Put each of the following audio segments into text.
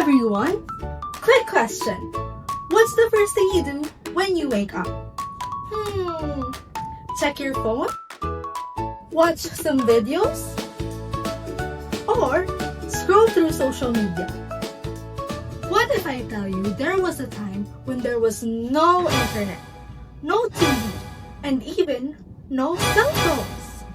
everyone! Quick question. What's the first thing you do when you wake up? Check your phone? Watch some videos? Or scroll through social media? What if I tell you there was a time when there was no internet, no TV, and even no cell phones?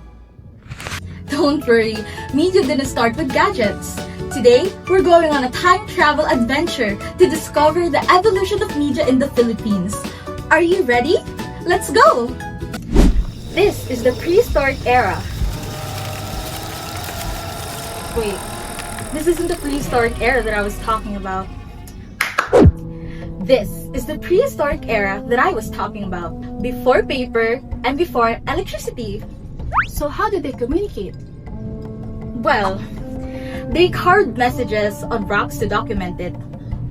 Don't worry, media didn't start with gadgets. Today, we're going on a time travel adventure to discover the evolution of media in the Philippines. Are you ready? Let's go! This is the prehistoric era. Wait, this isn't the prehistoric era that I was talking about. This is the prehistoric era that I was talking about, before paper and before electricity. So how did they communicate? Well, they carved messages on rocks to document it.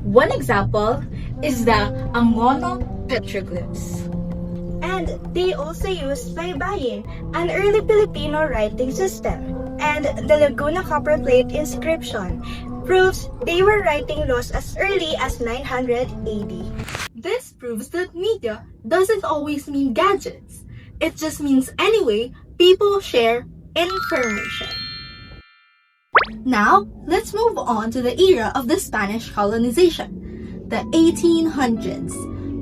One example is the Angono petroglyphs. And they also used baybayin, an early Filipino writing system. And the Laguna copper plate inscription proves they were writing laws as early as 900 AD. This proves that media doesn't always mean gadgets. It just means any way people share information. Now, let's move on to the era of the Spanish colonization, the 1800s.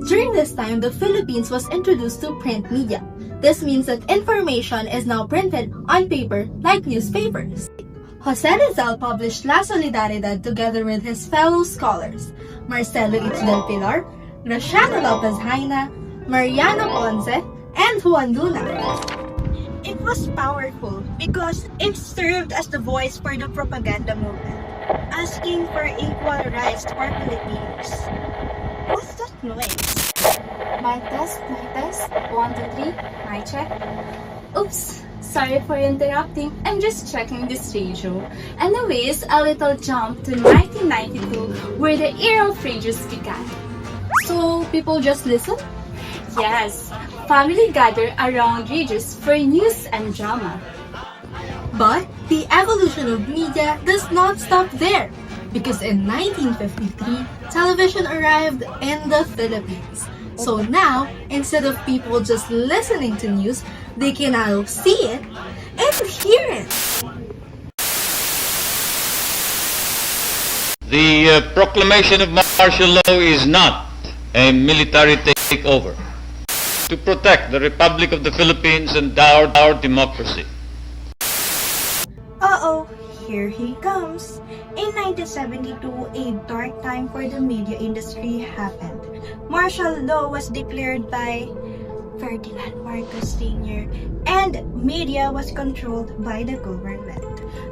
During this time, the Philippines was introduced to print media. This means that information is now printed on paper like newspapers. Jose Rizal published La Solidaridad together with his fellow scholars, Marcelo H. del Pilar, Graciano Lopez Haina, Mariano Ponce, and Juan Luna. It was powerful because it served as the voice for the propaganda movement, asking for equal rights for Filipinos. What's that noise? My test. 1, 2, 3, my check. Oops, sorry for interrupting. I'm just checking this radio. Anyways, a little jump to 1992, where the era of radios began. So, people just listen? Yes, family gather around radios for news and drama. But the evolution of media does not stop there, because in 1953, television arrived in the Philippines. So now, instead of people just listening to news, they can now see it and hear it. The proclamation of martial law is not a military takeover. To protect the Republic of the Philippines and our democracy. Uh-oh, here he comes. In 1972, a dark time for the media industry happened. Martial law was declared by Ferdinand Marcos Sr. and media was controlled by the government.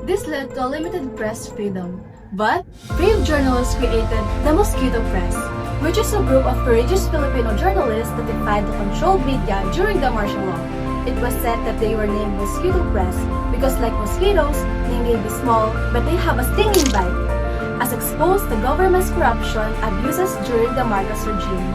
This led to limited press freedom. But brave journalists created the Mosquito Press, which is a group of courageous Filipino journalists that defied the controlled media during the martial law. It was said that they were named Mosquito Press because, like mosquitoes, they may be small but they have a stinging bite, as exposed the government's corruption abuses during the Marcos regime.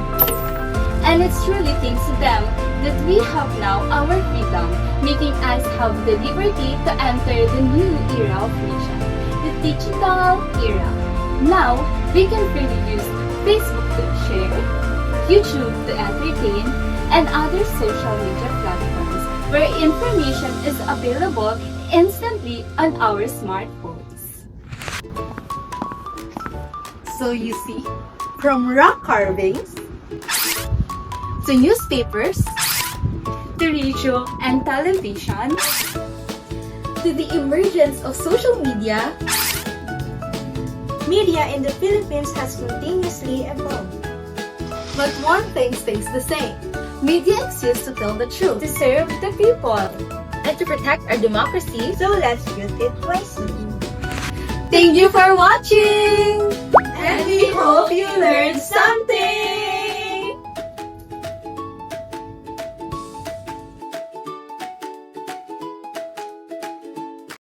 And it's truly thanks to them that we have now our freedom, making us have the liberty to enter the new era of media, the digital era. Now, we can freely use Facebook to share, YouTube to entertain, and other social media platforms where information is available instantly on our smartphones. So you see, from rock carvings to newspapers To radio and television, to the emergence of social media, Media in the Philippines has continuously evolved. but one thing stays the same. Media exists to tell the truth, to serve the people. and to protect our democracy. So let's use it wisely. Thank you for watching!